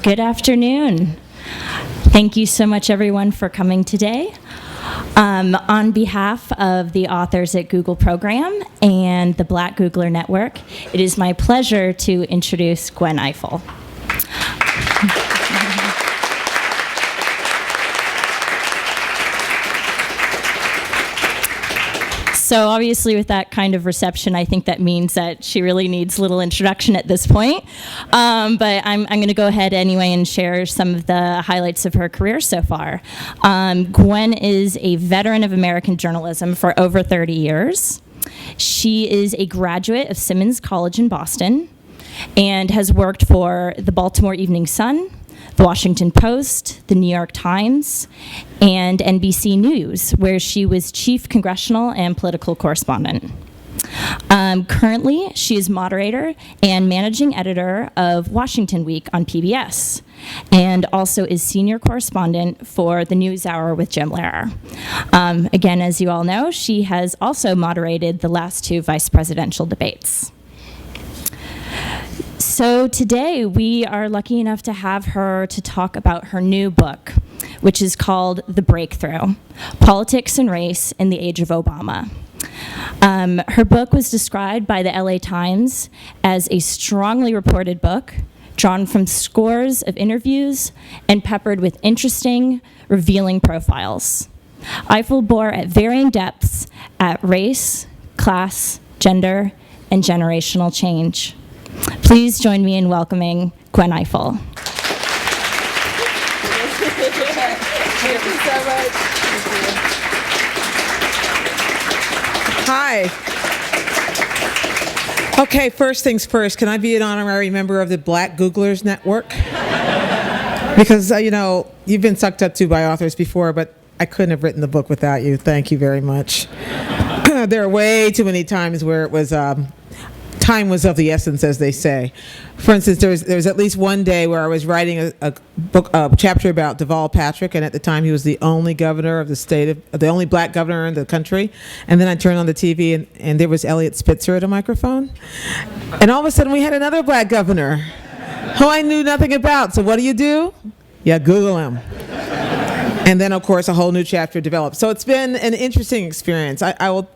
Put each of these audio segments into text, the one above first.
Good afternoon. Thank you so much, everyone, for coming today. On behalf of the authors at Google Program and the Black Googler Network, it is my pleasure to introduce Gwen Ifill. So obviously with that kind of reception, I think that means that she really needs little introduction at this point. But I'm going to go ahead anyway and share some of the highlights of her career so far. Gwen is a veteran of American journalism for over 30 years. She is a graduate of Simmons College in Boston and has worked for the Baltimore Evening Sun, the Washington Post, the New York Times, and NBC News, where she was chief congressional and political correspondent. Currently, she is moderator and managing editor of Washington Week on PBS, and also is senior correspondent for the NewsHour with Jim Lehrer. Again, as you all know, she has also moderated the last two vice presidential debates. So today we are lucky enough to have her to talk about her new book, which is called The Breakthrough: Politics and Race in the Age of Obama. Her book was described by the LA Times as a strongly reported book, drawn from scores of interviews and peppered with interesting, revealing profiles. Eiffel bore at varying depths at race, class, gender, and generational change. Please join me in welcoming Gwen Ifill. Thank you so much. Hi. Okay, first things first, can I be an honorary member of the Black Googlers Network? Because, you've been sucked up to by authors before, but I couldn't have written the book without you. Thank you very much. There are way too many times where it was... time was of the essence, as they say. For instance, there was at least one day where I was writing a chapter about Deval Patrick, and at the time he was the only governor of the state, the only black governor in the country. And then I turned on the TV, and there was Eliot Spitzer at a microphone. And all of a sudden, we had another black governor who I knew nothing about. So what do? Yeah, Google him. And then, of course, a whole new chapter developed. So it's been an interesting experience. I will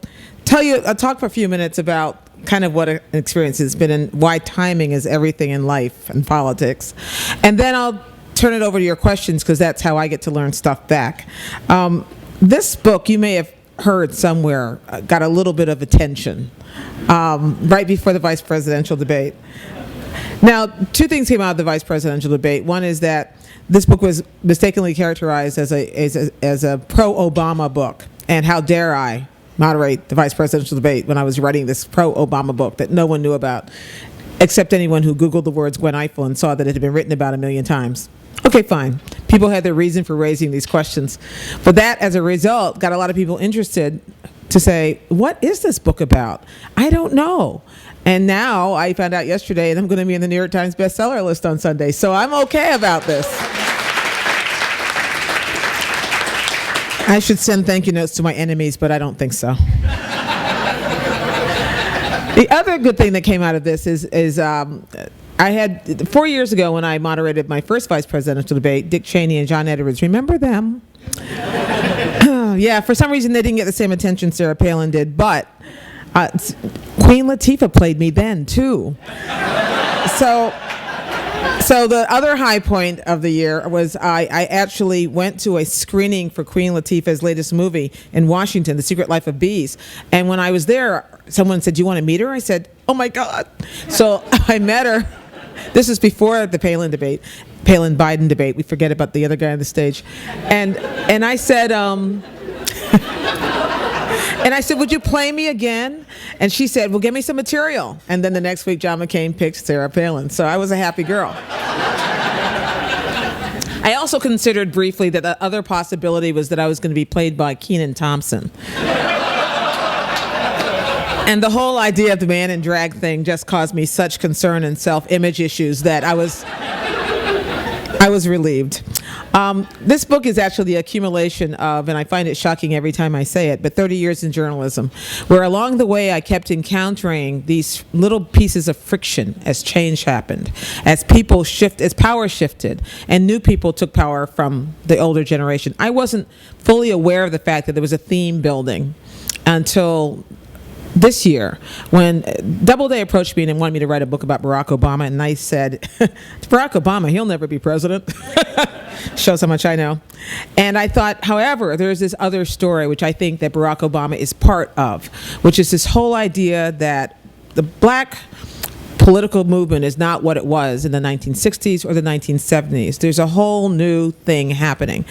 tell you, I'll talk for a few minutes about kind of what an experience has been and why timing is everything in life and politics. And then I'll turn it over to your questions, because that's how I get to learn stuff back. This book, you may have heard somewhere, got a little bit of attention right before the vice presidential debate. Now, two things came out of the vice presidential debate. One is that this book was mistakenly characterized as a pro-Obama book, and how dare I moderate the vice presidential debate when I was writing this pro-Obama book that no one knew about, except anyone who Googled the words Gwen Ifill and saw that it had been written about 1 million times. Okay, fine. People had their reason for raising these questions. But that, as a result, got a lot of people interested to say, what is this book about? I don't know. And now I found out yesterday that I'm going to be in the New York Times bestseller list on Sunday. So I'm okay about this. I should send thank you notes to my enemies, but I don't think so. The other good thing that came out of this is I had 4 years ago when I moderated my first vice presidential debate, Dick Cheney and John Edwards. Remember them? Yeah, for some reason they didn't get the same attention Sarah Palin did, but Queen Latifah played me then too. So the other high point of the year was I actually went to a screening for Queen Latifah's latest movie in Washington, The Secret Life of Bees. And when I was there, someone said, "Do you want to meet her?" I said, "Oh my God." So I met her. This is before the Palin-Biden debate. We forget about the other guy on the stage. And I said, "Would you play me again?" And she said, "Well, give me some material." And then the next week, John McCain picked Sarah Palin. So I was a happy girl. I also considered briefly that the other possibility was that I was going to be played by Kenan Thompson. And the whole idea of the man in drag thing just caused me such concern and self-image issues that I was relieved. This book is actually the accumulation of, and I find it shocking every time I say it, but 30 years in journalism, where along the way I kept encountering these little pieces of friction as change happened, as power shifted, and new people took power from the older generation. I wasn't fully aware of the fact that there was a theme building until this year, when Doubleday approached me and wanted me to write a book about Barack Obama, and I said, it's Barack Obama, he'll never be president. Shows how much I know. And I thought, however, there's this other story which I think that Barack Obama is part of, which is this whole idea that the black political movement is not what it was in the 1960s or the 1970s. There's a whole new thing happening.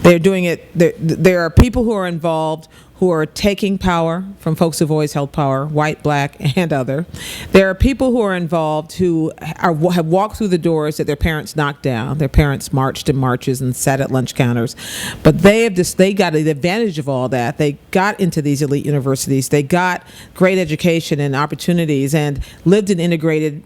They're doing it, there are people who are involved who are taking power from folks who've always held power, white, black, and other. There are people who are involved who have walked through the doors that their parents knocked down. Their parents marched in marches and sat at lunch counters. But they got the advantage of all that. They got into these elite universities. They got great education and opportunities and lived in integrated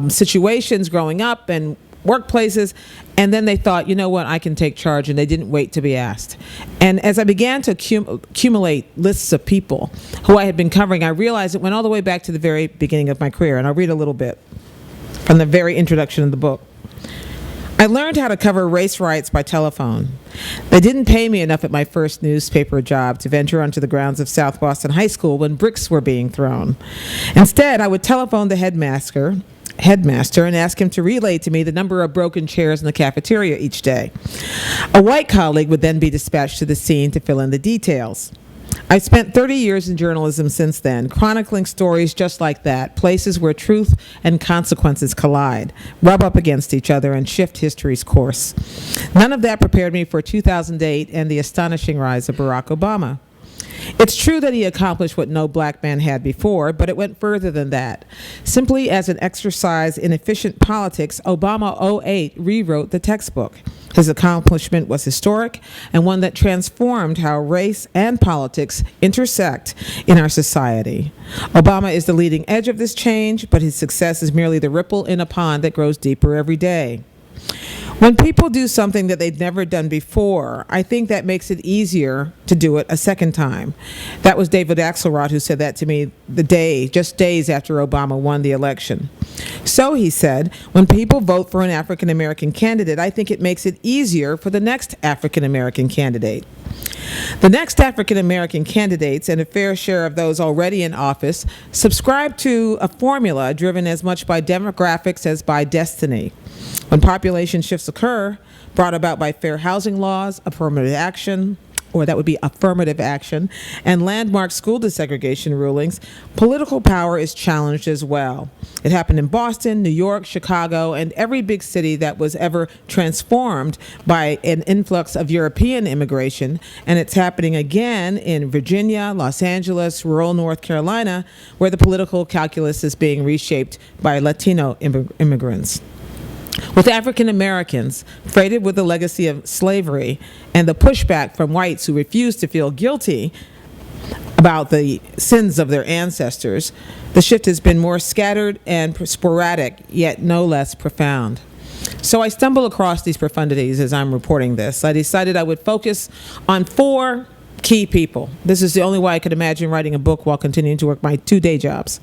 situations growing up and workplaces, and then they thought, you know what, I can take charge, and they didn't wait to be asked. And as I began to accumulate lists of people who I had been covering, I realized it went all the way back to the very beginning of my career, and I'll read a little bit from the very introduction of the book. I learned how to cover race riots by telephone. They didn't pay me enough at my first newspaper job to venture onto the grounds of South Boston High School when bricks were being thrown. Instead, I would telephone the headmaster and ask him to relay to me the number of broken chairs in the cafeteria each day. A white colleague would then be dispatched to the scene to fill in the details. I've spent 30 years in journalism since then, chronicling stories just like that, places where truth and consequences collide, rub up against each other, and shift history's course. None of that prepared me for 2008 and the astonishing rise of Barack Obama. It's true that he accomplished what no black man had before, but it went further than that. Simply as an exercise in efficient politics, Obama 08 rewrote the textbook. His accomplishment was historic and one that transformed how race and politics intersect in our society. Obama is the leading edge of this change, but his success is merely the ripple in a pond that grows deeper every day. When people do something that they've never done before, I think that makes it easier to do it a second time. That was David Axelrod who said that to me just days after Obama won the election. So he said, when people vote for an African American candidate, I think it makes it easier for the next African American candidate. The next African American candidates, and a fair share of those already in office, subscribe to a formula driven as much by demographics as by destiny. When population shifts occur, brought about by fair housing laws, affirmative action, and landmark school desegregation rulings, political power is challenged as well. It happened in Boston, New York, Chicago, and every big city that was ever transformed by an influx of European immigration, and it's happening again in Virginia, Los Angeles, rural North Carolina, where the political calculus is being reshaped by Latino immigrants. With African Americans freighted with the legacy of slavery and the pushback from whites who refuse to feel guilty about the sins of their ancestors, the shift has been more scattered and sporadic, yet no less profound. So I stumble across these profundities as I'm reporting this. I decided I would focus on 4 key people. This is the only way I could imagine writing a book while continuing to work my 2 day jobs.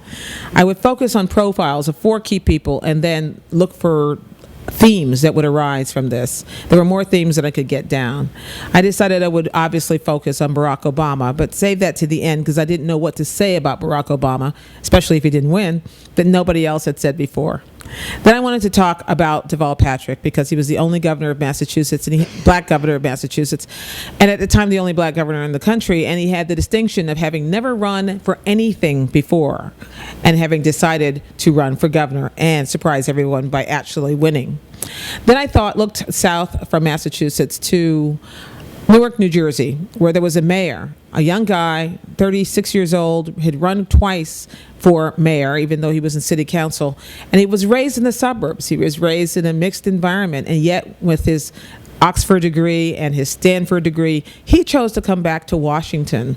I would focus on profiles of 4 key people and then look for themes that would arise from this. There were more themes that I could get down. I decided I would obviously focus on Barack Obama, but save that to the end because I didn't know what to say about Barack Obama, especially if he didn't win, that nobody else had said before. Then I wanted to talk about Deval Patrick because he was the only governor of Massachusetts, black governor of Massachusetts, and at the time the only black governor in the country, and he had the distinction of having never run for anything before and having decided to run for governor and surprise everyone by actually winning. Then I looked south from Massachusetts to Newark, New Jersey, where there was a mayor, a young guy, 36 years old, had run twice for mayor, even though he was in city council, and he was raised in the suburbs. He was raised in a mixed environment, and yet with his Oxford degree and his Stanford degree, he chose to come back to Washington.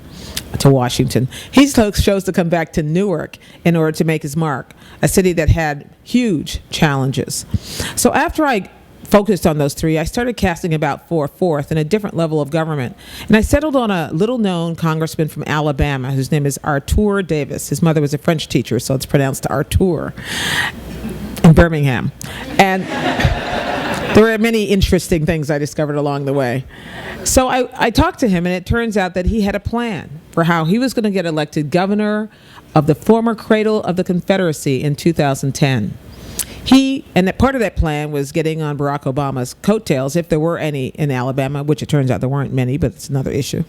He chose to come back to Newark in order to make his mark, a city that had huge challenges. So after I focused on those three, I started casting about for a fourth and a different level of government. And I settled on a little-known congressman from Alabama whose name is Artur Davis. His mother was a French teacher, so it's pronounced Artur, in Birmingham. And there were many interesting things I discovered along the way. So I talked to him, and it turns out that he had a plan for how he was going to get elected governor of the former cradle of the Confederacy in 2010. And that part of that plan was getting on Barack Obama's coattails, if there were any in Alabama, which it turns out there weren't many, but it's another issue.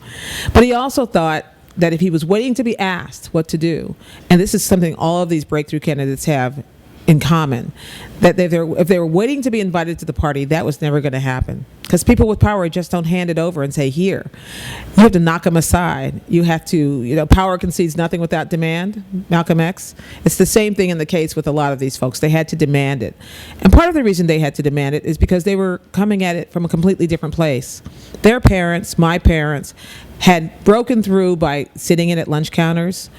But he also thought that if he was waiting to be asked what to do, and this is something all of these breakthrough candidates have in common, that if they were waiting to be invited to the party, that was never going to happen. Because people with power just don't hand it over and say, here. You have to knock them aside. You have to, power concedes nothing without demand, Malcolm X. It's the same thing in the case with a lot of these folks. They had to demand it. And part of the reason they had to demand it is because they were coming at it from a completely different place. Their parents, my parents, had broken through by sitting in at lunch counters,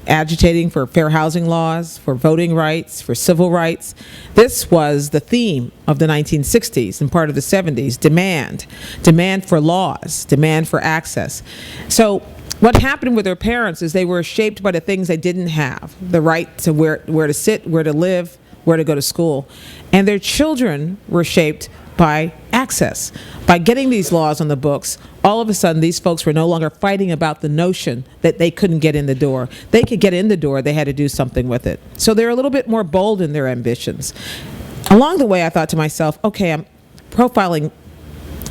agitating for fair housing laws, for voting rights, for civil rights. This was the theme of the 1960s and part of the 70s, demand for laws, demand for access. So what happened with their parents is they were shaped by the things they didn't have, the right to where to sit, where to live, where to go to school. And their children were shaped by access. By getting these laws on the books, all of a sudden these folks were no longer fighting about the notion that they couldn't get in the door. They could get in the door, they had to do something with it. So they're a little bit more bold in their ambitions. Along the way, I thought to myself, okay, I'm profiling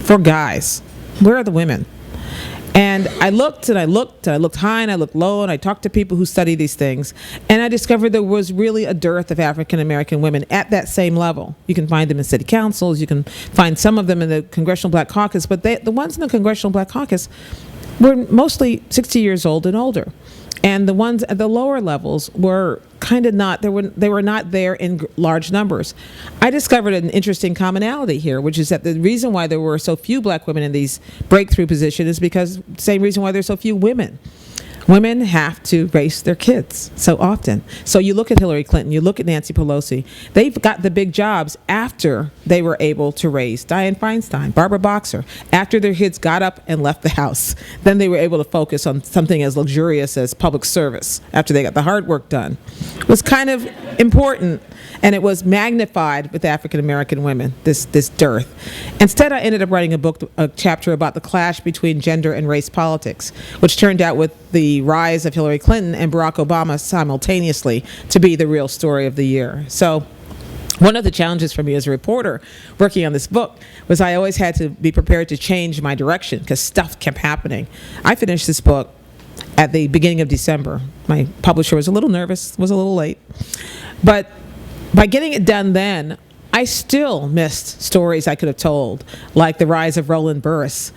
for guys. Where are the women? And I looked and I looked and I looked high and I looked low and I talked to people who study these things, and I discovered there was really a dearth of African American women at that same level. You can find them in city councils, you can find some of them in the Congressional Black Caucus, but the ones in the Congressional Black Caucus were mostly 60 years old and older. And the ones at the lower levels were kind of not, they were not there in large numbers. I discovered an interesting commonality here, which is that the reason why there were so few black women in these breakthrough positions is because same reason why there's so few women. Women have to raise their kids so often. So you look at Hillary Clinton, you look at Nancy Pelosi, they've got the big jobs after they were able to raise Dianne Feinstein, Barbara Boxer, after their kids got up and left the house. Then they were able to focus on something as luxurious as public service after they got the hard work done. It was kind of important, and it was magnified with African American women, this dearth. Instead, I ended up writing a chapter about the clash between gender and race politics, which turned out with the rise of Hillary Clinton and Barack Obama simultaneously to be the real story of the year. So one of the challenges for me as a reporter working on this book was I always had to be prepared to change my direction because stuff kept happening. I finished this book at the beginning of December. My publisher was a little nervous, was a little late. But by getting it done then, I still missed stories I could have told, like the rise of Roland Burris,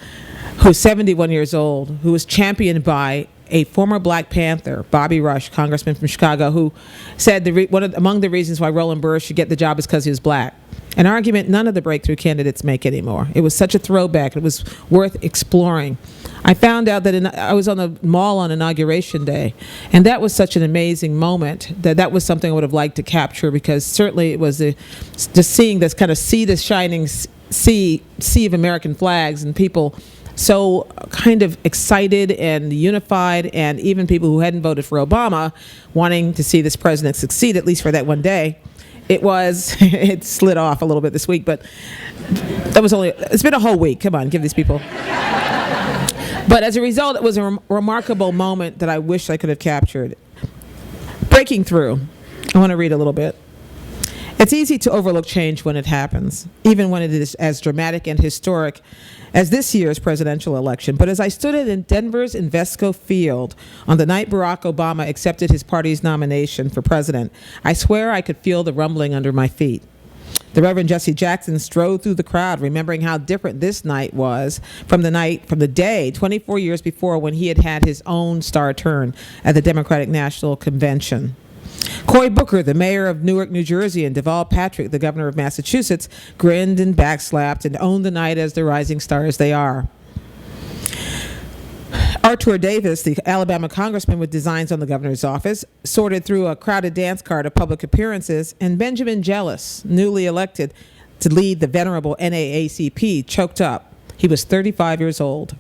who's 71 years old, who was championed by a former Black Panther, Bobby Rush, congressman from Chicago, who said among the reasons why Roland Burris should get the job is because he was black. An argument none of the breakthrough candidates make anymore. It was such a throwback. It was worth exploring. I found out that I was on the mall on Inauguration Day, and that was such an amazing moment that was something I would have liked to capture, because certainly it was just seeing this kind of the shining sea of American flags and people so kind of excited and unified, and even people who hadn't voted for Obama wanting to see this president succeed, at least for that one day. It slid off a little bit this week, but it's been a whole week. Come on, give these people. But as a result, it was a remarkable moment that I wish I could have captured. Breaking through. I want to read a little bit. It's easy to overlook change when it happens, even when it is as dramatic and historic as this year's presidential election. But as I stood in Denver's Invesco Field on the night Barack Obama accepted his party's nomination for president, I swear I could feel the rumbling under my feet. The Reverend Jesse Jackson strode through the crowd, remembering how different this night was from the day 24 years before, when he had his own star turn at the Democratic National Convention. Cory Booker, the mayor of Newark, New Jersey, and Deval Patrick, the governor of Massachusetts, grinned and backslapped and owned the night as the rising stars they are. Artur Davis, the Alabama congressman with designs on the governor's office, sorted through a crowded dance card of public appearances, and Benjamin Jealous, newly elected, to lead the venerable NAACP choked up. He was 35 years old.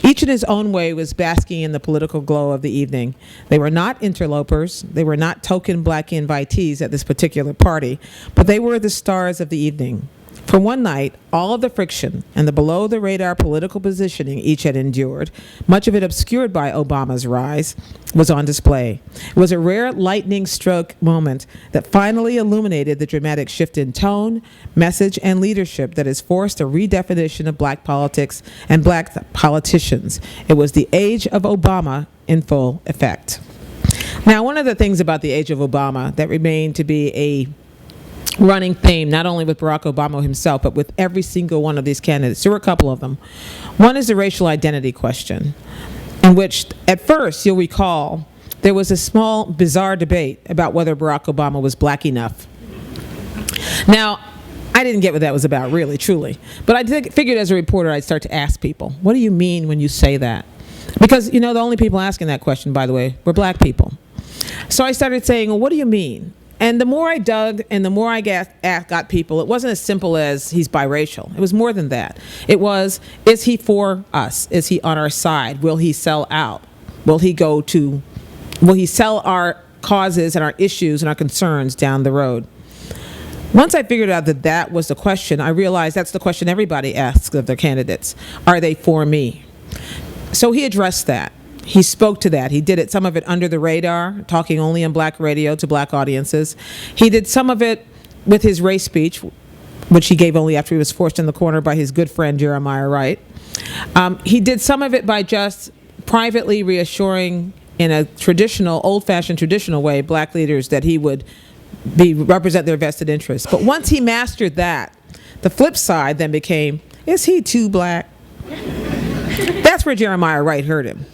Each in his own way was basking in the political glow of the evening. They were not interlopers. They were not token black invitees at this particular party, but they were the stars of the evening. For one night, all of the friction and the below-the-radar political positioning each had endured, much of it obscured by Obama's rise, was on display. It was a rare lightning stroke moment that finally illuminated the dramatic shift in tone, message, and leadership that has forced a redefinition of black politics and black politicians. It was the age of Obama in full effect. Now, one of the things about the age of Obama that remained to be a running theme, not only with Barack Obama himself, but with every single one of these candidates. There were a couple of them. One is the racial identity question, in which, at first, you'll recall, there was a small, bizarre debate about whether Barack Obama was black enough. Now, I didn't get what that was about, really, truly. But I figured as a reporter, I'd start to ask people, what do you mean when you say that? Because, the only people asking that question, by the way, were black people. So I started saying, well, what do you mean? And the more I dug and the more I got people, it wasn't as simple as he's biracial. It was more than that. It was, is he for us? Is he on our side? Will he sell out? Will he sell our causes and our issues and our concerns down the road? Once I figured out that that was the question, I realized that's the question everybody asks of their candidates. Are they for me? So he addressed that. He spoke to that. He did it, some of it under the radar, talking only on black radio to black audiences. He did some of it with his race speech, which he gave only after he was forced in the corner by his good friend Jeremiah Wright. He did some of it by just privately reassuring in a traditional, old-fashioned traditional way, black leaders that he would represent their vested interests. But once he mastered that, the flip side then became, is he too black? That's where Jeremiah Wright heard him.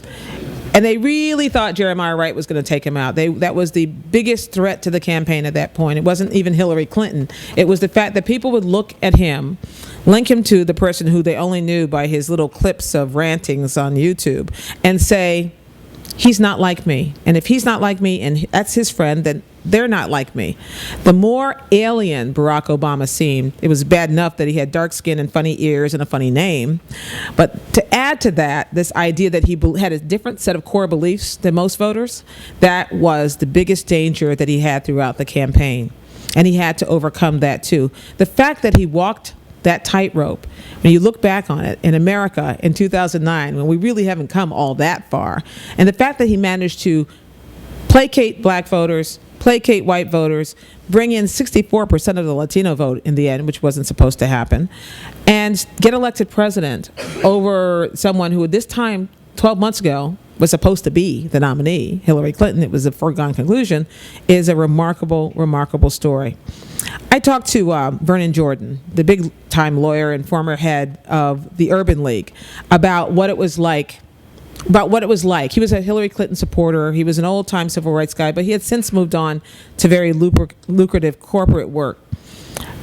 And they really thought Jeremiah Wright was going to take him out. That was the biggest threat to the campaign at that point. It wasn't even Hillary Clinton. It was the fact that people would look at him, link him to the person who they only knew by his little clips of rantings on YouTube, and say, he's not like me. And if he's not like me and that's his friend, then they're not like me. The more alien Barack Obama seemed, it was bad enough that he had dark skin and funny ears and a funny name. But to add to that, this idea that he had a different set of core beliefs than most voters, that was the biggest danger that he had throughout the campaign. And he had to overcome that too. The fact that he walked that tightrope, when you look back on it, in America in 2009, when we really haven't come all that far, and the fact that he managed to placate black voters, placate white voters, bring in 64% of the Latino vote in the end, which wasn't supposed to happen, and get elected president over someone who at this time, 12 months ago, was supposed to be the nominee, Hillary Clinton, it was a foregone conclusion, is a remarkable, remarkable story. I talked to Vernon Jordan, the big-time lawyer and former head of the Urban League, about what it was like. He was a Hillary Clinton supporter. He was an old-time civil rights guy, but he had since moved on to very lucrative corporate work.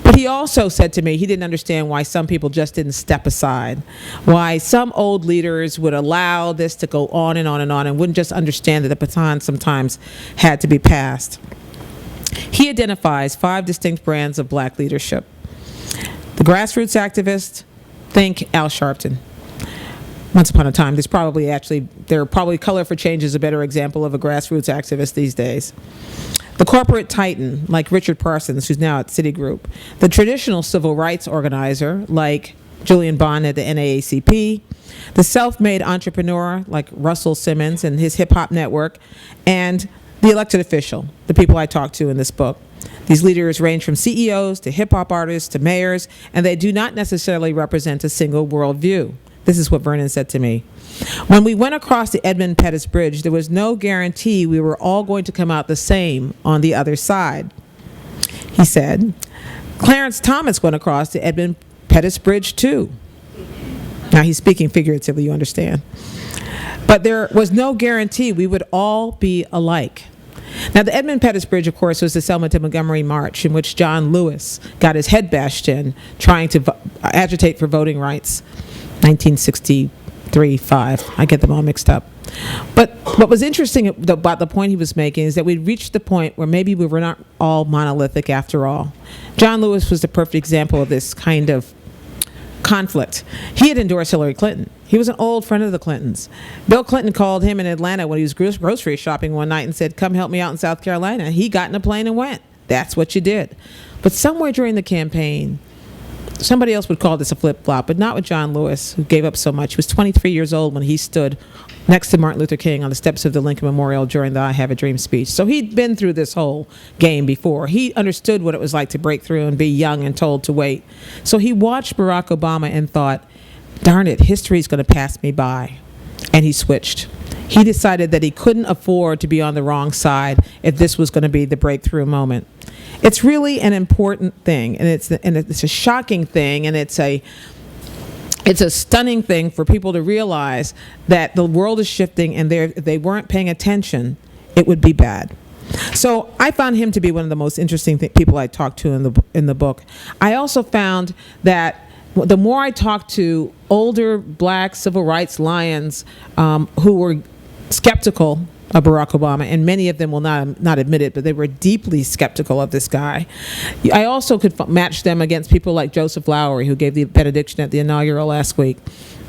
But he also said to me he didn't understand why some people just didn't step aside, why some old leaders would allow this to go on and on and on and wouldn't just understand that the baton sometimes had to be passed. He identifies 5 distinct brands of black leadership. The grassroots activist, think Al Sharpton. Once upon a time, there are probably Color for Change is a better example of a grassroots activist these days. The corporate titan, like Richard Parsons, who's now at Citigroup. The traditional civil rights organizer, like Julian Bond at the NAACP. The self-made entrepreneur, like Russell Simmons and his hip-hop network. And the elected official, the people I talked to in this book. These leaders range from CEOs to hip-hop artists to mayors, and they do not necessarily represent a single worldview. This is what Vernon said to me. When we went across the Edmund Pettus Bridge, there was no guarantee we were all going to come out the same on the other side. He said, Clarence Thomas went across the Edmund Pettus Bridge too. Now he's speaking figuratively, you understand. But there was no guarantee we would all be alike. Now, the Edmund Pettus Bridge, of course, was the Selma to Montgomery March in which John Lewis got his head bashed in trying to agitate for voting rights. 1963-5. I get them all mixed up. But what was interesting about the point he was making is that we'd reached the point where maybe we were not all monolithic after all. John Lewis was the perfect example of this kind of conflict. He had endorsed Hillary Clinton. He was an old friend of the Clintons. Bill Clinton called him in Atlanta when he was grocery shopping one night and said, "Come help me out in South Carolina." He got in a plane and went. That's what you did. But somewhere during the campaign, somebody else would call this a flip-flop, but not with John Lewis, who gave up so much. He was 23 years old when he stood next to Martin Luther King on the steps of the Lincoln Memorial during the I Have a Dream speech. So he'd been through this whole game before. He understood what it was like to break through and be young and told to wait. So he watched Barack Obama and thought, darn it, history's going to pass me by. And he switched. He decided that he couldn't afford to be on the wrong side if this was going to be the breakthrough moment. It's really an important thing, and it's a shocking thing, and it's a stunning thing for people to realize that the world is shifting, and if they weren't paying attention, it would be bad. So I found him to be one of the most interesting people I talked to in the book. I also found that the more I talked to older black civil rights lions who were skeptical of Barack Obama, and many of them will not admit it, but they were deeply skeptical of this guy. I also could match them against people like Joseph Lowery, who gave the benediction at the inaugural last week,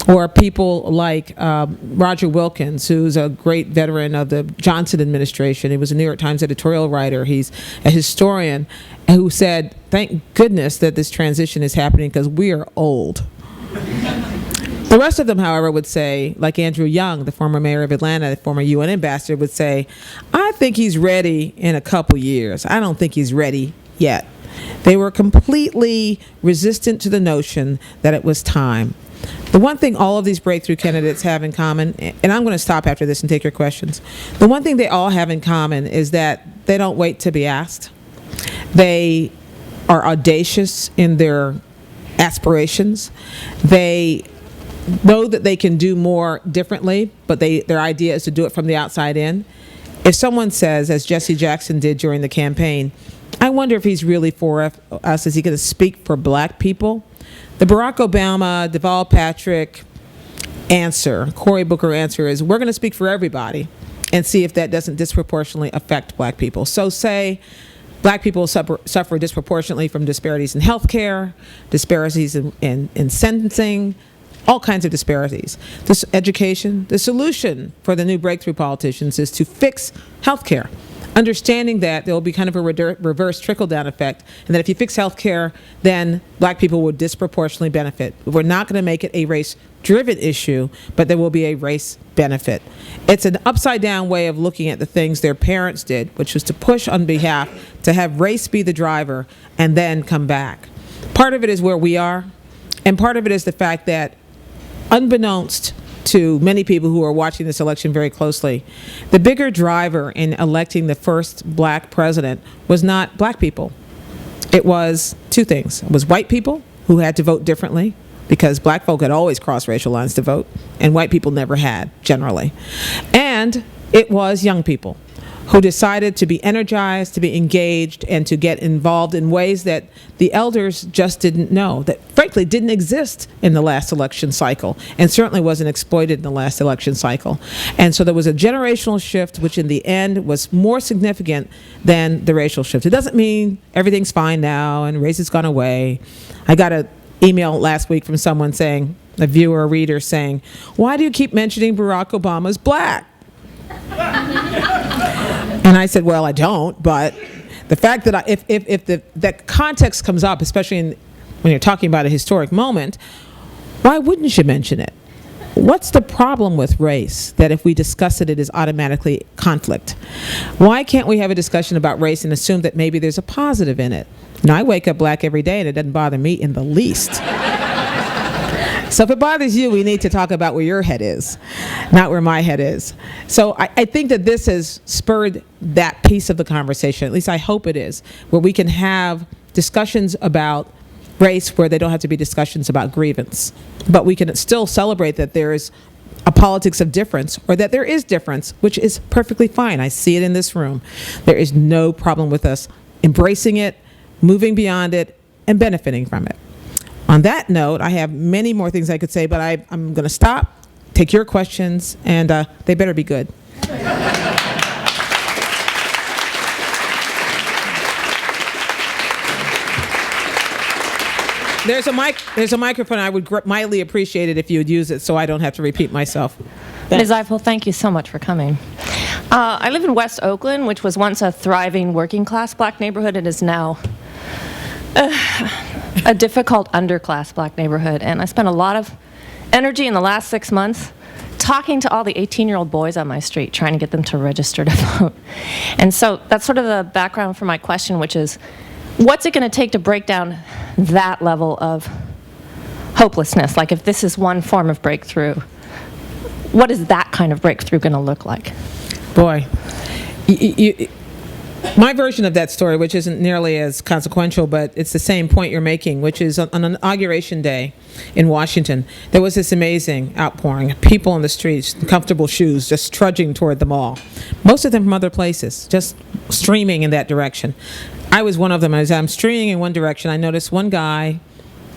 or people like Roger Wilkins, who's a great veteran of the Johnson administration. He was a New York Times editorial writer. He's a historian who said, thank goodness that this transition is happening because we are old. The rest of them, however, would say, like Andrew Young, the former mayor of Atlanta, the former UN ambassador, would say, I think he's ready in a couple years. I don't think he's ready yet. They were completely resistant to the notion that it was time. The one thing all of these breakthrough candidates have in common, and I'm going to stop after this and take your questions. The one thing they all have in common is that they don't wait to be asked. They are audacious in their aspirations. They know that they can do more differently, but their idea is to do it from the outside in. If someone says, as Jesse Jackson did during the campaign, I wonder if he's really for us, is he going to speak for black people? The Barack Obama, Deval Patrick answer, Cory Booker answer is, we're going to speak for everybody and see if that doesn't disproportionately affect black people. So say black people suffer disproportionately from disparities in healthcare, disparities in sentencing, all kinds of disparities. This education, the solution for the new breakthrough politicians is to fix healthcare, understanding that there will be kind of a reverse trickle-down effect, and that if you fix healthcare, then black people will disproportionately benefit. We're not going to make it a race-driven issue, but there will be a race benefit. It's an upside-down way of looking at the things their parents did, which was to push on behalf to have race be the driver and then come back. Part of it is where we are, and part of it is the fact that unbeknownst to many people who are watching this election very closely, the bigger driver in electing the first black president was not black people. It was two things. It was white people who had to vote differently because black folk had always crossed racial lines to vote, and white people never had, generally. And it was young people who decided to be energized, to be engaged, and to get involved in ways that the elders just didn't know, that frankly didn't exist in the last election cycle, and certainly wasn't exploited in the last election cycle. And so there was a generational shift, which in the end was more significant than the racial shift. It doesn't mean everything's fine now and race has gone away. I got an email last week from someone saying, a viewer or reader saying, why do you keep mentioning Barack Obama's black? And I said, well, I don't, but the fact that if that context comes up, especially when you're talking about a historic moment, why wouldn't you mention it? What's the problem with race that if we discuss it, it is automatically conflict? Why can't we have a discussion about race and assume that maybe there's a positive in it? Now, I wake up black every day and it doesn't bother me in the least. So if it bothers you, we need to talk about where your head is, not where my head is. So I think that this has spurred that piece of the conversation, at least I hope it is, where we can have discussions about race where they don't have to be discussions about grievance. But we can still celebrate that there is a politics of difference, or that there is difference, which is perfectly fine. I see it in this room. There is no problem with us embracing it, moving beyond it, and benefiting from it. On that note, I have many more things I could say, but I'm going to stop take your questions, and they better be good. There's a microphone. I would mildly appreciate it if you would use it so I don't have to repeat myself. Ms. Eiffel, thank you so much for coming. I live in West Oakland, which was once a thriving working-class black neighborhood. It is now a difficult underclass black neighborhood. And I spent a lot of energy in the last 6 months talking to all the 18-year-old boys on my street, trying to get them to register to vote. And so that's sort of the background for my question, which is, what's it going to take to break down that level of hopelessness? Like, if this is one form of breakthrough, what is that kind of breakthrough going to look like? Boy, my version of that story, which isn't nearly as consequential, but it's the same point you're making, which is on Inauguration Day in Washington, there was this amazing outpouring. People in the streets, in comfortable shoes, just trudging toward the mall. Most of them from other places, just streaming in that direction. I was one of them. As I'm streaming in one direction, I noticed one guy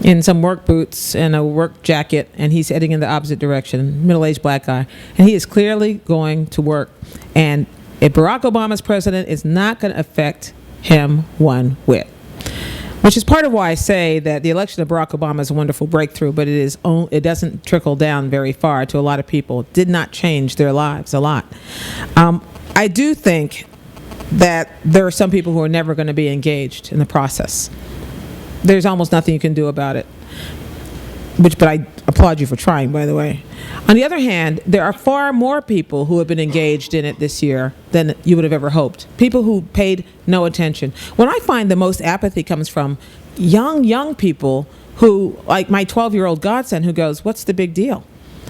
in some work boots and a work jacket, and he's heading in the opposite direction, middle-aged black guy. And he is clearly going to work. And if Barack Obama's president, is not going to affect him one whit. Which is part of why I say that the election of Barack Obama is a wonderful breakthrough, but it doesn't trickle down very far to a lot of people. It did not change their lives a lot. I do think that there are some people who are never going to be engaged in the process. There's almost nothing you can do about it. But I applaud you for trying, by the way. On the other hand, there are far more people who have been engaged in it this year than you would have ever hoped. People who paid no attention. When I find the most apathy comes from young people who, like my 12-year-old godson, who goes, "What's the big deal?"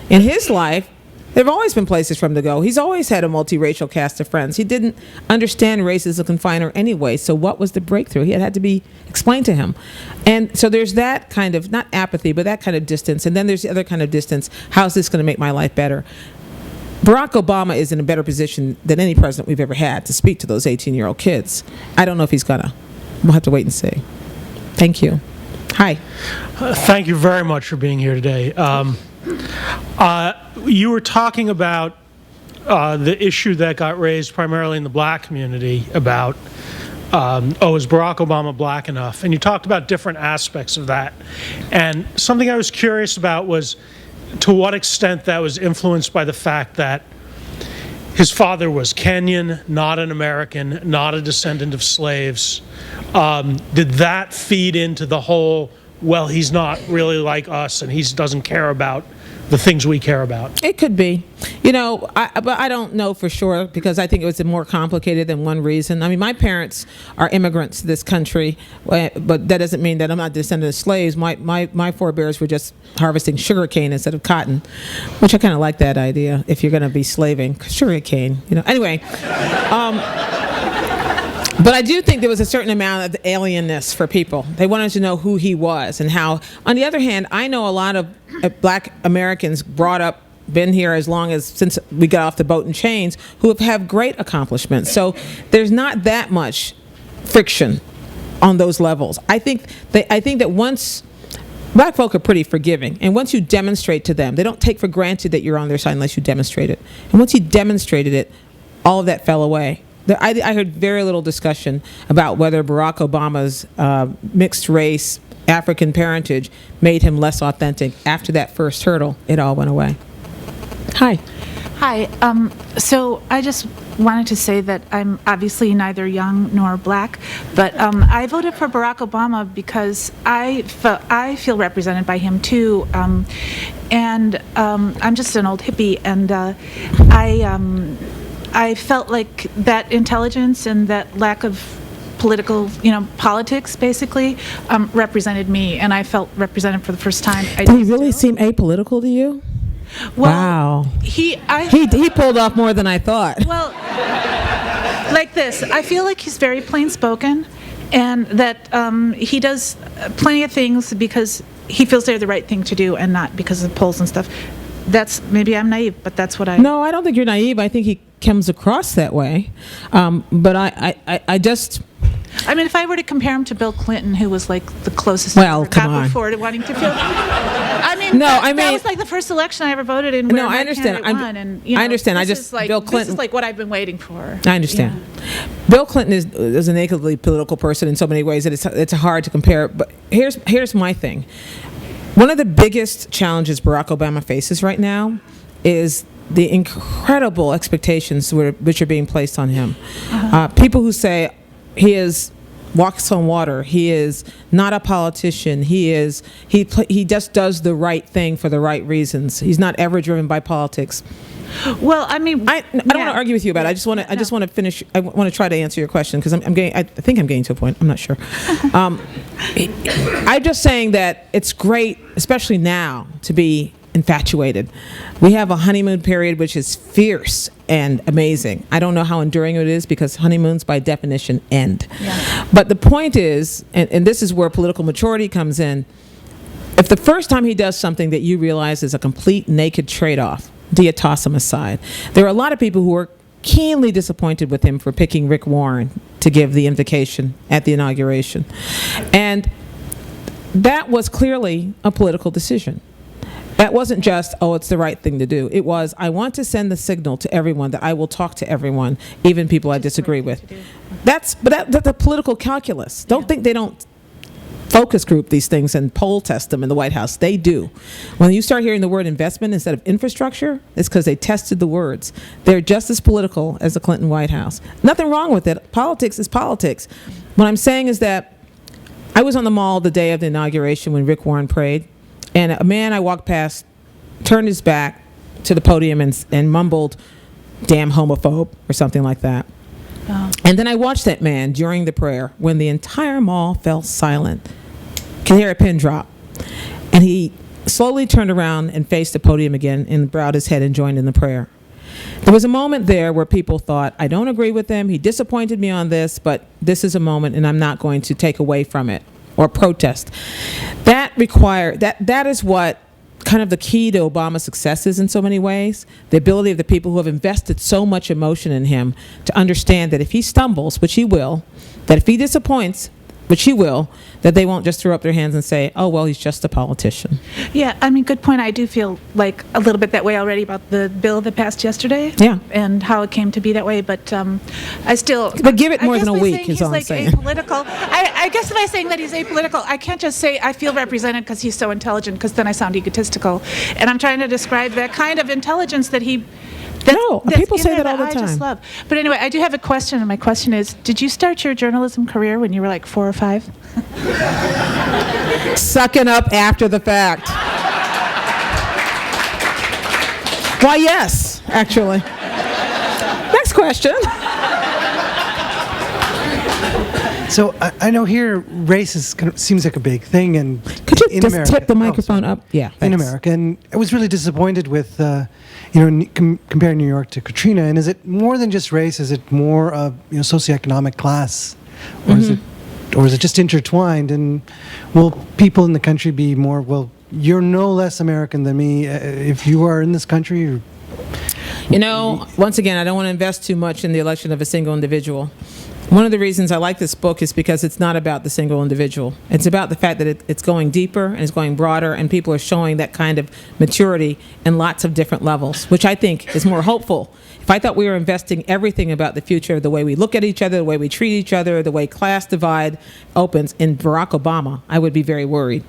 In his life, there have always been places for him to go. He's always had a multiracial cast of friends. He didn't understand race as a confiner anyway, so what was the breakthrough? It had to be explained to him. And so there's that kind of, not apathy, but that kind of distance. And then there's the other kind of distance. How's this going to make my life better? Barack Obama is in a better position than any president we've ever had to speak to those 18-year-old kids. I don't know if he's going to. We'll have to wait and see. Thank you. Hi. Thank you very much for being here today. You were talking about the issue that got raised primarily in the black community about, is Barack Obama black enough? And you talked about different aspects of that. And something I was curious about was to what extent that was influenced by the fact that his father was Kenyan, not an American, not a descendant of slaves. Did that feed into the whole, well, he's not really like us and he doesn't care about the things we care about? It could be. But I don't know for sure, because I think it was more complicated than one reason. I mean, my parents are immigrants to this country, but that doesn't mean that I'm not a descendant of slaves. My forebears were just harvesting sugar cane instead of cotton, which I kind of like that idea, if you're going to be slaving. Sugar cane, Anyway. But I do think there was a certain amount of alienness for people. They wanted to know who he was and how. On the other hand, I know a lot of black Americans brought up, been here since we got off the boat in chains, who have great accomplishments. So there's not that much friction on those levels. I think that once black folk are pretty forgiving, and once you demonstrate to them, they don't take for granted that you're on their side unless you demonstrate it. And once you demonstrated it, all of that fell away. I heard very little discussion about whether Barack Obama's mixed race, African parentage made him less authentic. After that first hurdle, it all went away. Hi. Hi. So I just wanted to say that I'm obviously neither young nor black, but I voted for Barack Obama because I feel represented by him too, and I'm just an old hippie, and I felt like that intelligence and that lack of politics basically represented me, and I felt represented for the first time. Did he really seem apolitical to you? Well, wow. He pulled off more than I thought. Well, like this, I feel like he's very plain spoken, and that he does plenty of things because he feels they're the right thing to do and not because of polls and stuff. Maybe I'm naive, but that's what I... No, I don't think you're naive. I think he comes across that way. But I just... I mean, if I were to compare him to Bill Clinton, who was like the closest Well, I ever come got on. before to wanting to feel. I mean, No, I that mean- was like the first election I ever voted in. No, where I my understand. candidate won, and, you know, I understand. This is like, Bill This Clinton- is like what I've been waiting for. I understand. Bill Clinton is a nakedly political person in so many ways that it's hard to compare. But here's my thing. One of the biggest challenges Barack Obama faces right now is the incredible expectations which are being placed on him. People who say he walks on water. He is not a politician. He just does the right thing for the right reasons. He's not ever driven by politics. Well, I mean, I don't want to argue with you about it. I just want to finish. I want to try to answer your question because I think I'm getting to a point. I'm not sure. I'm just saying that it's great, especially now, to be infatuated. We have a honeymoon period which is fierce and amazing. I don't know how enduring it is because honeymoons by definition end. Yeah. But the point is, and this is where political maturity comes in, if the first time he does something that you realize is a complete naked trade-off, do you toss him aside? There are a lot of people who are keenly disappointed with him for picking Rick Warren to give the invocation at the inauguration. And that was clearly a political decision. That wasn't just, it's the right thing to do. It was, I want to send the signal to everyone that I will talk to everyone, even people I disagree with. That's the political calculus. Don't think they don't focus group these things and poll test them in the White House. They do. When you start hearing the word investment instead of infrastructure, it's because they tested the words. They're just as political as the Clinton White House. Nothing wrong with it. Politics is politics. What I'm saying is that I was on the Mall the day of the inauguration when Rick Warren prayed, and a man I walked past turned his back to the podium and mumbled, "Damn homophobe," or something like that. Oh. And then I watched that man during the prayer when the entire mall fell silent. Could hear a pin drop. And he slowly turned around and faced the podium again and bowed his head and joined in the prayer. There was a moment there where people thought, I don't agree with him, he disappointed me on this, but this is a moment and I'm not going to take away from it or protest. That is what kind of the key to Obama's successes in so many ways, the ability of the people who have invested so much emotion in him to understand that if he stumbles, which he will, that if he disappoints, which he will, that they won't just throw up their hands and say, oh, well, he's just a politician. Yeah, I mean, good point. I do feel like a little bit that way already about the bill that passed yesterday. Yeah. And how it came to be that way, but I still... But give it more than a week is all I'm saying. Apolitical. I guess by saying that he's apolitical, I can't just say I feel represented because he's so intelligent, because then I sound egotistical. And I'm trying to describe that kind of intelligence that he... People say that all the time. I just love. But anyway, I do have a question, and my question is, did you start your journalism career when you were like 4 or 5? Sucking up after the fact. Why, yes, actually. Next question. So I know here race seems like a big thing, and could you in just America, tip the microphone up? Yeah, in America, and I was really disappointed with comparing New York to Katrina. And is it more than just race? Is it more of socioeconomic class, or is it just intertwined? And will people in the country be more? Well, you're no less American than me if you are in this country. Once again, I don't want to invest too much in the election of a single individual. One of the reasons I like this book is because it's not about the single individual. It's about the fact that it's going deeper and it's going broader, and people are showing that kind of maturity in lots of different levels, which I think is more hopeful. If I thought we were investing everything about the future, the way we look at each other, the way we treat each other, the way class divide opens in Barack Obama, I would be very worried.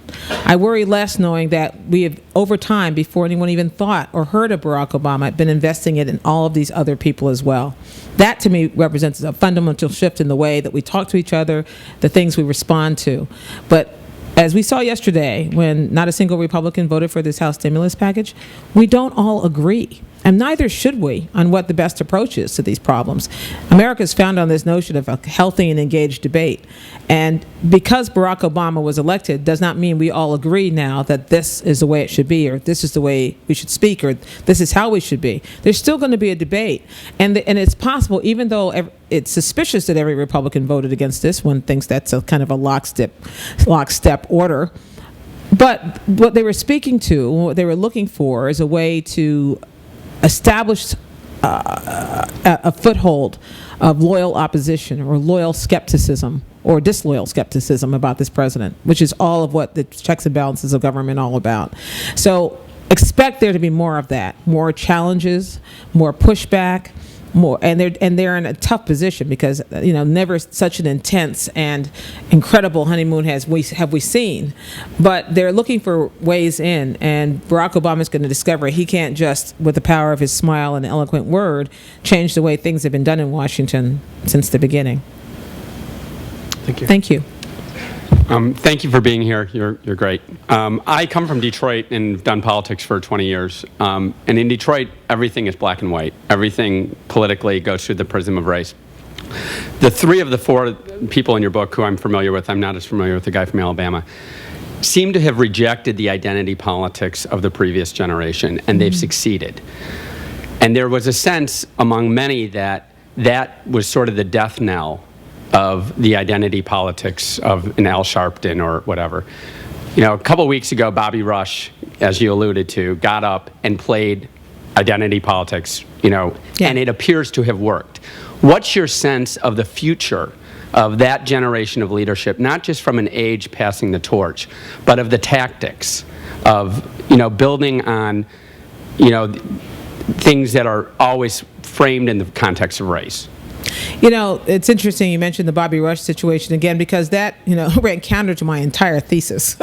I worry less knowing that we have, over time, before anyone even thought or heard of Barack Obama, been investing it in all of these other people as well. That, to me, represents a fundamental shift in the way that we talk to each other, the things we respond to. But as we saw yesterday, when not a single Republican voted for this House stimulus package, we don't all agree. And neither should we on what the best approach is to these problems. America's found on this notion of a healthy and engaged debate. And because Barack Obama was elected does not mean we all agree now that this is the way it should be, or this is the way we should speak, or this is how we should be. There's still going to be a debate. And it's possible, even though it's suspicious that every Republican voted against this, one thinks that's a kind of a lockstep order. But what they were speaking to, what they were looking for, is a way to establish a foothold of loyal opposition or loyal skepticism or disloyal skepticism about this president, which is all of what the checks and balances of government all about. So expect there to be more of that, more challenges, more pushback, more, and they're in a tough position because never such an intense and incredible honeymoon have we seen, but they're looking for ways in, and Barack Obama is going to discover he can't just, with the power of his smile and eloquent word, change the way things have been done in Washington since the beginning. Thank you. Thank you. Thank you for being here. You're great. I come from Detroit and done politics for 20 years. And in Detroit, everything is black and white. Everything politically goes through the prism of race. The three of the four people in your book who I'm familiar with, I'm not as familiar with the guy from Alabama, seem to have rejected the identity politics of the previous generation, and they've succeeded. And there was a sense among many that was sort of the death knell of the identity politics of an Al Sharpton or whatever. A couple of weeks ago, Bobby Rush, as you alluded to, got up and played identity politics, and it appears to have worked. What's your sense of the future of that generation of leadership, not just from an age passing the torch, but of the tactics of, building on, things that are always framed in the context of race? It's interesting you mentioned the Bobby Rush situation again, because that, ran counter to my entire thesis.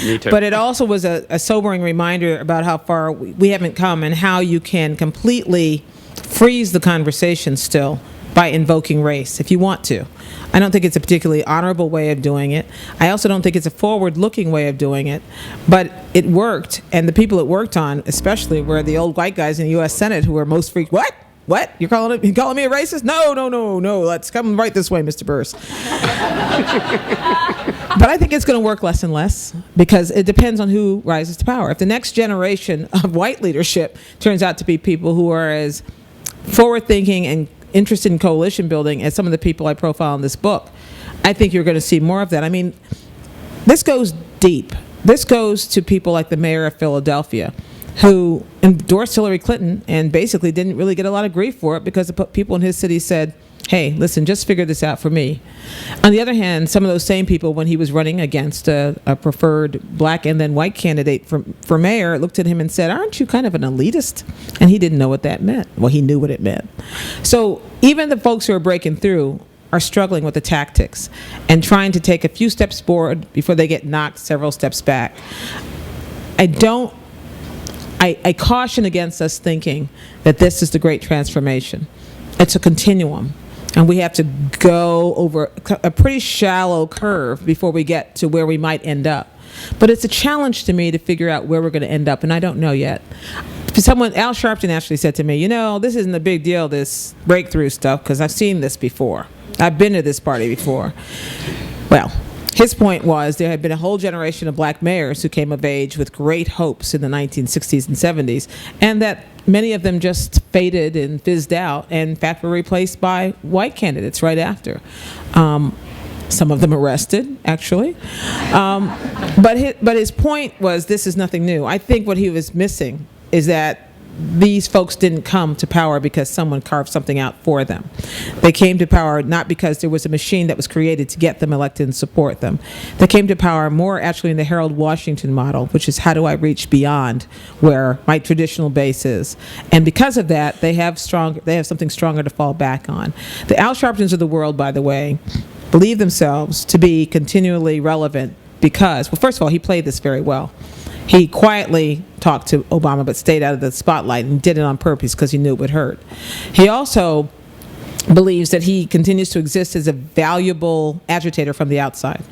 Me too. But it also was a sobering reminder about how far we haven't come and how you can completely freeze the conversation still by invoking race if you want to. I don't think it's a particularly honorable way of doing it. I also don't think it's a forward-looking way of doing it, but it worked, and the people it worked on especially were the old white guys in the U.S. Senate who were most freaked. What? You're calling me a racist? No. Let's come right this way, Mr. Burse. But I think it's going to work less and less because it depends on who rises to power. If the next generation of white leadership turns out to be people who are as forward-thinking and interested in coalition building as some of the people I profile in this book, I think you're going to see more of that. I mean, this goes deep. This goes to people like the mayor of Philadelphia, who endorsed Hillary Clinton and basically didn't really get a lot of grief for it because the people in his city said, hey, listen, just figure this out for me. On the other hand, some of those same people, when he was running against a preferred black and then white candidate for mayor, looked at him and said, aren't you kind of an elitist? And he didn't know what that meant. Well, he knew what it meant. So even the folks who are breaking through are struggling with the tactics and trying to take a few steps forward before they get knocked several steps back. I caution against us thinking that this is the great transformation. It's a continuum, and we have to go over a pretty shallow curve before we get to where we might end up. But it's a challenge to me to figure out where we're going to end up, and I don't know yet. Al Sharpton actually said to me, this isn't a big deal, this breakthrough stuff, because I've seen this before. I've been to this party before. Well, his point was there had been a whole generation of black mayors who came of age with great hopes in the 1960s and 70s, and that many of them just faded and fizzed out and in fact were replaced by white candidates right after. Some of them arrested, actually. But his point was this is nothing new. I think what he was missing is that these folks didn't come to power because someone carved something out for them. They came to power not because there was a machine that was created to get them elected and support them. They came to power more actually in the Harold Washington model, which is how do I reach beyond where my traditional base is. And because of that, they have something stronger to fall back on. The Al Sharptons of the world, by the way, believe themselves to be continually relevant because, well, first of all, he played this very well. He quietly talked to Obama but stayed out of the spotlight and did it on purpose because he knew it would hurt. He also believes that he continues to exist as a valuable agitator from the outside.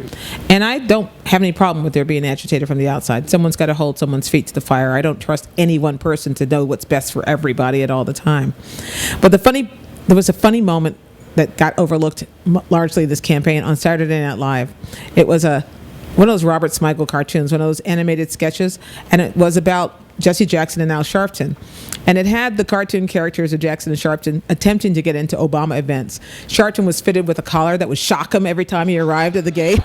And I don't have any problem with there being an agitator from the outside. Someone's got to hold someone's feet to the fire. I don't trust any one person to know what's best for everybody at all the time. But there was a funny moment that got overlooked largely this campaign on Saturday Night Live. It was one of those Robert Smigel cartoons, one of those animated sketches, and it was about Jesse Jackson and Al Sharpton. And it had the cartoon characters of Jackson and Sharpton attempting to get into Obama events. Sharpton was fitted with a collar that would shock him every time he arrived at the gate.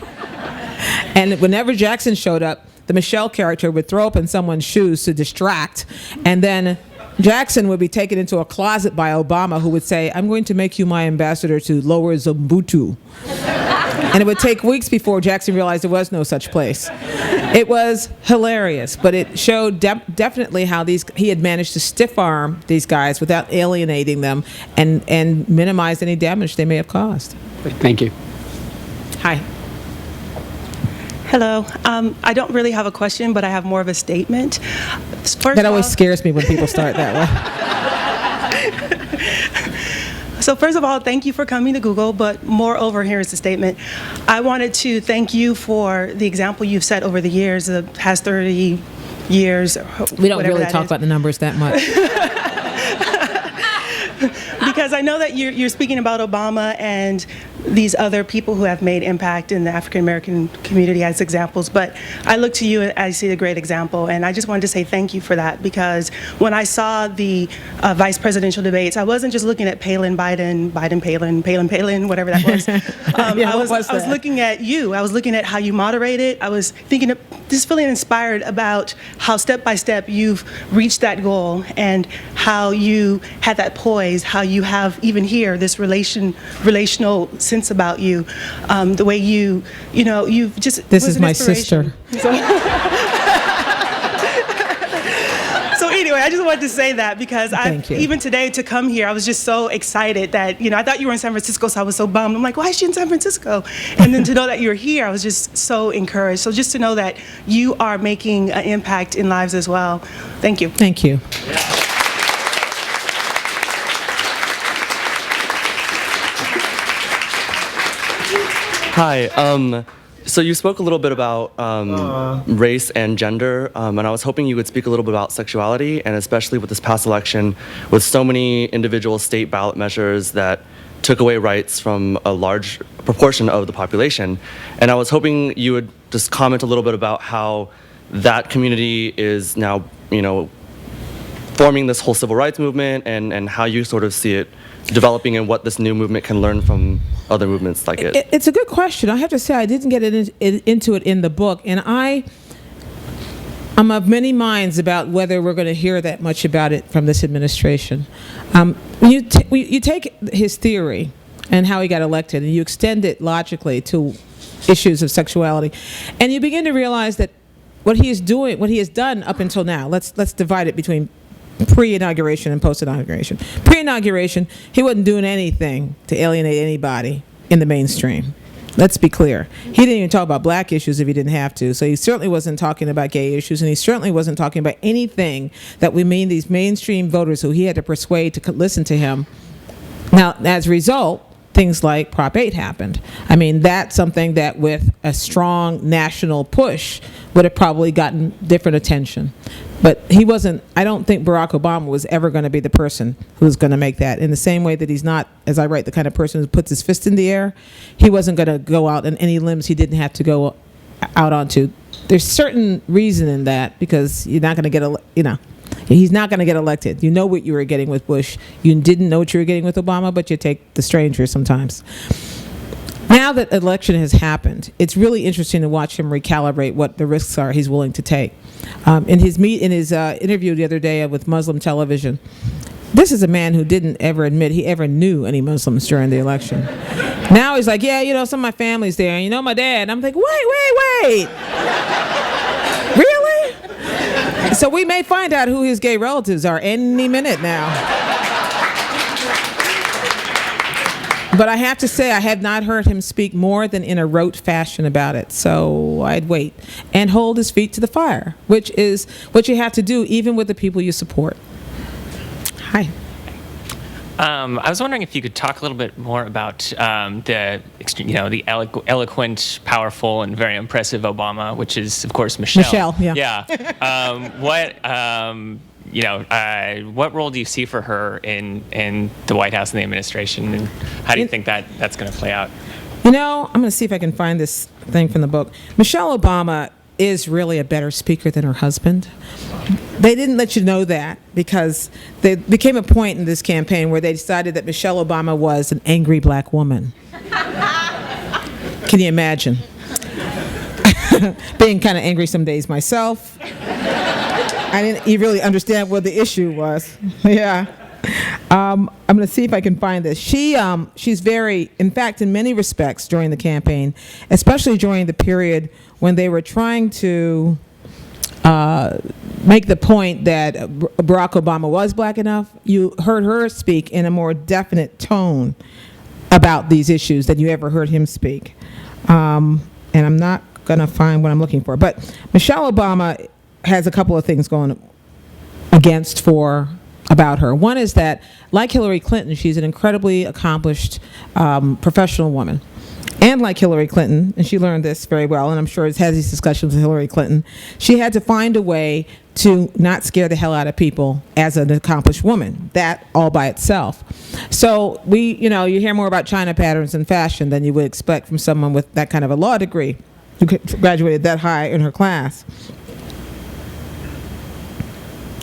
And whenever Jackson showed up, the Michelle character would throw open someone's shoes to distract, and then Jackson would be taken into a closet by Obama, who would say, I'm going to make you my ambassador to Lower Zumbutu. And it would take weeks before Jackson realized there was no such place. It was hilarious, but it showed definitely how he had managed to stiff-arm these guys without alienating them and minimize any damage they may have caused. Thank you. Hi. Hello. I don't really have a question, but I have more of a statement. That always scares me when people start that way. So first of all, thank you for coming to Google, but moreover, here is the statement. I wanted to thank you for the example you've set over the years, the past 30 years. We don't really talk about the numbers that much. Because I know that you're speaking about Obama and these other people who have made impact in the African American community as examples, but I look to you and I see a great example, and I just wanted to say thank you for that, because when I saw the vice presidential debates, I wasn't just looking at Palin, Biden, Palin, whatever that was. I was looking at you. I was looking at how you moderated. I was thinking, just feeling inspired about how step by step you've reached that goal and how you had that poise, how you have even here this relational sense about you, the way you've just. This is my sister. So anyway, I just wanted to say that because even today to come here, I was just so excited that, I thought you were in San Francisco, so I was so bummed. I'm like, why is she in San Francisco? And then to know that you're here, I was just so encouraged. So just to know that you are making an impact in lives as well. Thank you. Thank you. Hi. So you spoke a little bit about race and gender, and I was hoping you would speak a little bit about sexuality, and especially with this past election, with so many individual state ballot measures that took away rights from a large proportion of the population. And I was hoping you would just comment a little bit about how that community is now, forming this whole civil rights movement, and how you sort of see it developing and what this new movement can learn from other movements like it. It's a good question. I have to say I didn't get into it in the book, and I'm of many minds about whether we're going to hear that much about it from this administration. You take his theory and how he got elected, and you extend it logically to issues of sexuality, and you begin to realize that what he is doing, what he has done up until now, let's divide it between pre-inauguration and post-inauguration. Pre-inauguration, he wasn't doing anything to alienate anybody in the mainstream. Let's be clear. He didn't even talk about black issues if he didn't have to. So he certainly wasn't talking about gay issues, and he certainly wasn't talking about anything that would mean these mainstream voters who he had to persuade to listen to him. Now, as a result, things like Prop 8 happened. I mean, that's something that with a strong national push would have probably gotten different attention. But he wasn't, I don't think Barack Obama was ever going to be the person who's going to make that. In the same way that he's not, as I write, the kind of person who puts his fist in the air, he wasn't going to go out on any limbs he didn't have to go out onto. There's certain reason in that, because you're not going to get, he's not going to get elected. You know what you were getting with Bush. You didn't know what you were getting with Obama, but you take the stranger sometimes. Now that election has happened, it's really interesting to watch him recalibrate what the risks are he's willing to take. In his interview the other day with Muslim television, this is a man who didn't ever admit he ever knew any Muslims during the election. Now he's like, yeah, some of my family's there, and my dad. I'm like, wait. Really? So we may find out who his gay relatives are any minute now. But I have to say, I have not heard him speak more than in a rote fashion about it. So I'd wait and hold his feet to the fire, which is what you have to do even with the people you support. Hi. I was wondering if you could talk a little bit more about the eloquent, powerful, and very impressive Obama, which is, of course, Michelle. Yeah. Yeah. What role do you see for her in the White House and the administration, and how do you think that's going to play out? I'm going to see if I can find this thing from the book. Michelle Obama is really a better speaker than her husband. They didn't let you know that because there became a point in this campaign where they decided that Michelle Obama was an angry black woman. Can you imagine? Being kind of angry some days myself. I didn't really understand what the issue was. Yeah. I'm going to see if I can find this. She's very, in fact, in many respects during the campaign, especially during the period when they were trying to make the point that Barack Obama was black enough, you heard her speak in a more definite tone about these issues than you ever heard him speak. And I'm not going to find what I'm looking for. But Michelle Obama has a couple of things going about her. One is that, like Hillary Clinton, she's an incredibly accomplished professional woman. And like Hillary Clinton, and she learned this very well, and I'm sure has had these discussions with Hillary Clinton, she had to find a way to not scare the hell out of people as an accomplished woman. That all by itself. So you hear more about China patterns in fashion than you would expect from someone with that kind of a law degree who graduated that high in her class.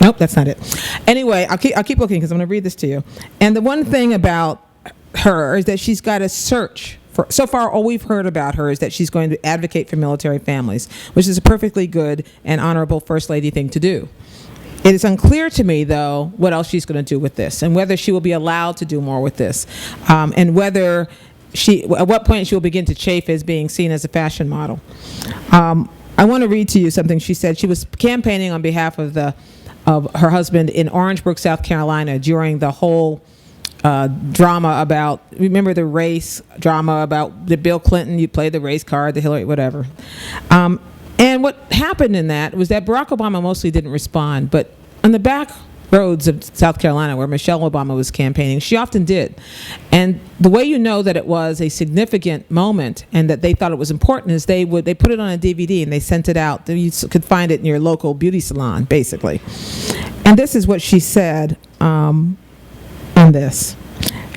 Nope, that's not it. Anyway, I'll keep looking because I'm going to read this to you. And the one thing about her is that she's got to search. So far, all we've heard about her is that she's going to advocate for military families, which is a perfectly good and honorable First Lady thing to do. It is unclear to me, though, what else she's going to do with this, and whether she will be allowed to do more with this, and whether at what point she will begin to chafe as being seen as a fashion model. I want to read to you something she said. She was campaigning on behalf of her husband in Orangeburg, South Carolina, during the whole drama about, remember the race drama about the Bill Clinton, you played the race card, the Hillary, whatever. And what happened in that was that Barack Obama mostly didn't respond, but on the back roads of South Carolina where Michelle Obama was campaigning, she often did. And the way you know that it was a significant moment and that they thought it was important is they put it on a DVD and they sent it out. You could find it in your local beauty salon, basically. And this is what she said in this.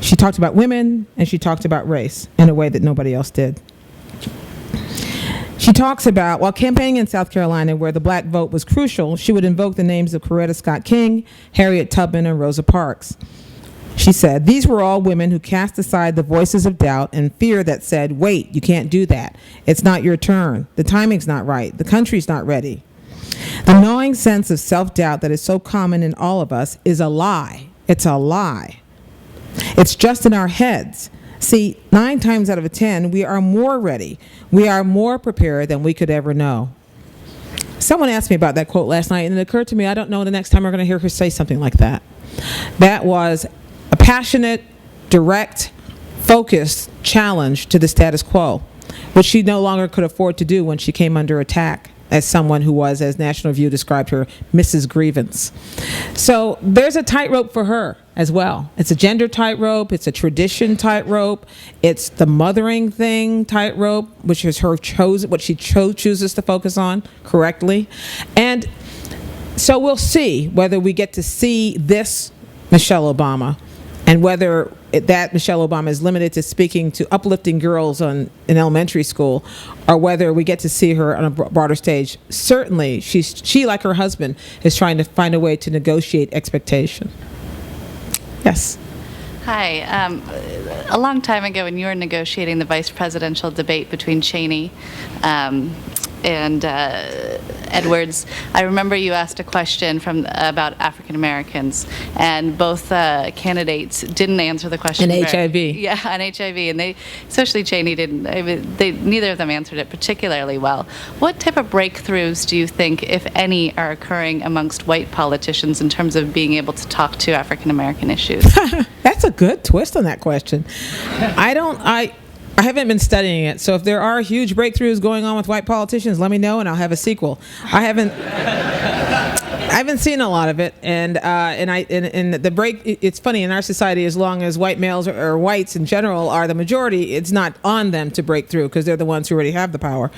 She talked about women and she talked about race in a way that nobody else did. She talks about, while campaigning in South Carolina where the black vote was crucial, she would invoke the names of Coretta Scott King, Harriet Tubman, and Rosa Parks. She said, "These were all women who cast aside the voices of doubt and fear that said, 'Wait, you can't do that. It's not your turn. The timing's not right. The country's not ready.' The gnawing sense of self-doubt that is so common in all of us is a lie. It's a lie. It's just in our heads. See, 9 times out of 10, we are more ready. We are more prepared than we could ever know." Someone asked me about that quote last night, and it occurred to me, I don't know the next time we're going to hear her say something like that. That was a passionate, direct, focused challenge to the status quo, which she no longer could afford to do when she came under attack as someone who was, as National Review described her, Mrs. Grievance. So there's a tightrope for her as well. It's a gender tightrope, it's a tradition tightrope, it's the mothering thing tightrope, which is what she chooses to focus on correctly. And so we'll see whether we get to see this Michelle Obama and whether that Michelle Obama is limited to speaking to uplifting girls in elementary school, or whether we get to see her on a broader stage. Certainly, she, like her husband, is trying to find a way to negotiate expectation. Yes. Hi. A long time ago, when you were negotiating the vice presidential debate between Cheney and Edwards, I remember you asked a question about African Americans, and both candidates didn't answer the question. And HIV. Yeah, on HIV, and especially Cheney didn't. Neither of them answered it particularly well. What type of breakthroughs do you think, if any, are occurring amongst white politicians in terms of being able to talk to African American issues? That's a good twist on that question. I haven't been studying it, so if there are huge breakthroughs going on with white politicians, let me know and I'll have a sequel. I haven't seen a lot of it, and the break. It's funny in our society, as long as white males or whites in general are the majority, it's not on them to break through because they're the ones who already have the power.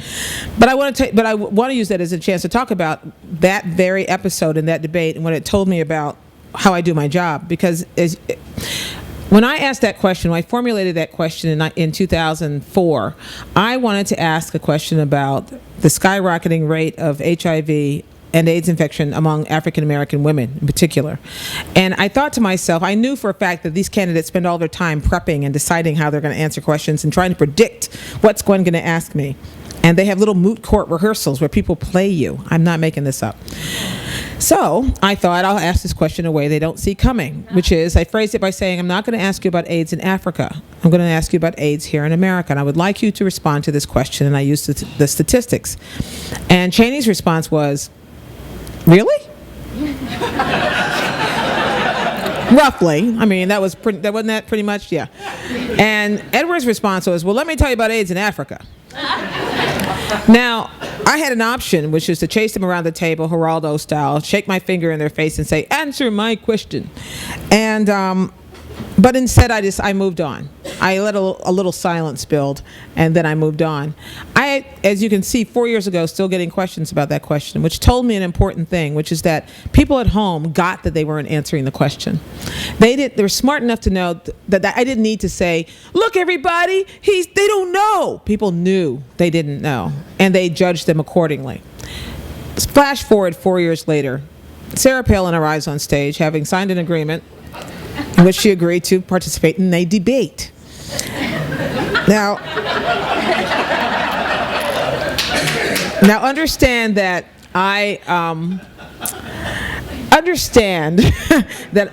But I want to use that as a chance to talk about that very episode in that debate and what it told me about how I do my job, because when I asked that question, when I formulated that question in 2004, I wanted to ask a question about the skyrocketing rate of HIV and AIDS infection among African American women in particular. And I thought to myself, I knew for a fact that these candidates spend all their time prepping and deciding how they're going to answer questions and trying to predict what's Gwen going to ask me. And they have little moot court rehearsals where people play you. I'm not making this up. So I thought I'll ask this question in a way they don't see coming, which is I phrased it by saying, I'm not going to ask you about AIDS in Africa. I'm going to ask you about AIDS here in America. And I would like you to respond to this question. And I used the statistics. And Cheney's response was, really? Roughly. I mean, wasn't that pretty much? Yeah. And Edward's response was, well, let me tell you about AIDS in Africa. Now, I had an option, which is to chase them around the table, Geraldo style, shake my finger in their face and say, answer my question. And, but instead I moved on. I let a little silence build, and then I moved on. I, as you can see, 4 years ago, still getting questions about that question, which told me an important thing, which is that people at home got that they weren't answering the question. They were smart enough to know that I didn't need to say, look, everybody, they don't know. People knew they didn't know, and they judged them accordingly. Flash forward 4 years later, Sarah Palin arrives on stage, having signed an agreement in which she agreed to participate in a debate. Now understand that I understand that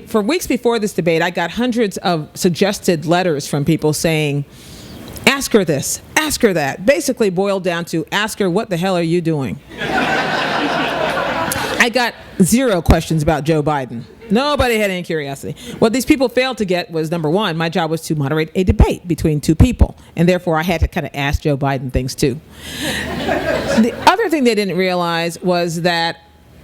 for weeks before this debate, I got hundreds of suggested letters from people saying, ask her this, ask her that. Basically boiled down to, ask her, what the hell are you doing? I got 0 questions about Joe Biden. Nobody had any curiosity. What these people failed to get was, number one, my job was to moderate a debate between 2 people, and therefore I had to kind of ask Joe Biden things too. The other thing they didn't realize was that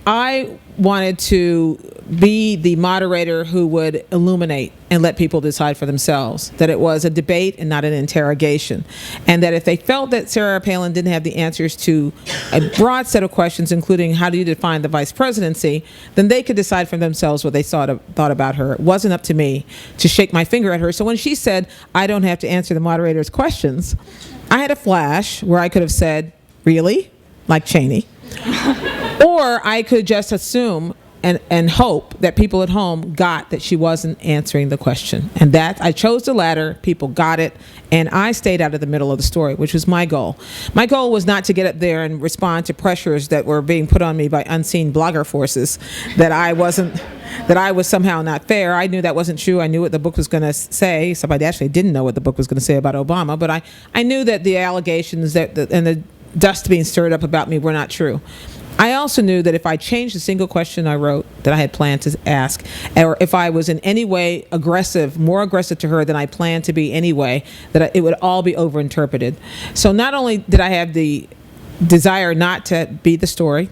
I wanted to be the moderator who would illuminate and let people decide for themselves, that it was a debate and not an interrogation, and that if they felt that Sarah Palin didn't have the answers to a broad set of questions, including how do you define the vice presidency, then they could decide for themselves what they thought about her. It wasn't up to me to shake my finger at her. So when she said, I don't have to answer the moderator's questions, I had a flash where I could have said, really? Like Cheney. Or I could just assume and hope that people at home got that she wasn't answering the question. And that I chose the latter, people got it, and I stayed out of the middle of the story, which was my goal. My goal was not to get up there and respond to pressures that were being put on me by unseen blogger forces, that I was somehow not fair. I knew that wasn't true. I knew what the book was going to say. Somebody actually didn't know what the book was going to say about Obama, but I knew that the allegations and the dust being stirred up about me were not true. I also knew that if I changed a single question I wrote that I had planned to ask, or if I was in any way more aggressive to her than I planned to be anyway, that it would all be overinterpreted. So not only did I have the desire not to be the story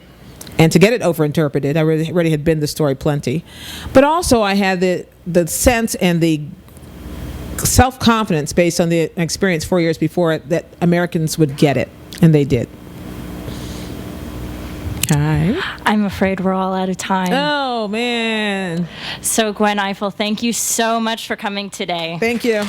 and to get it overinterpreted, I already had been the story plenty, but also I had the sense and the self-confidence based on the experience 4 years before it that Americans would get it, and they did. Hi. I'm afraid we're all out of time. Oh, man. So Gwen Ifill, thank you so much for coming today. Thank you.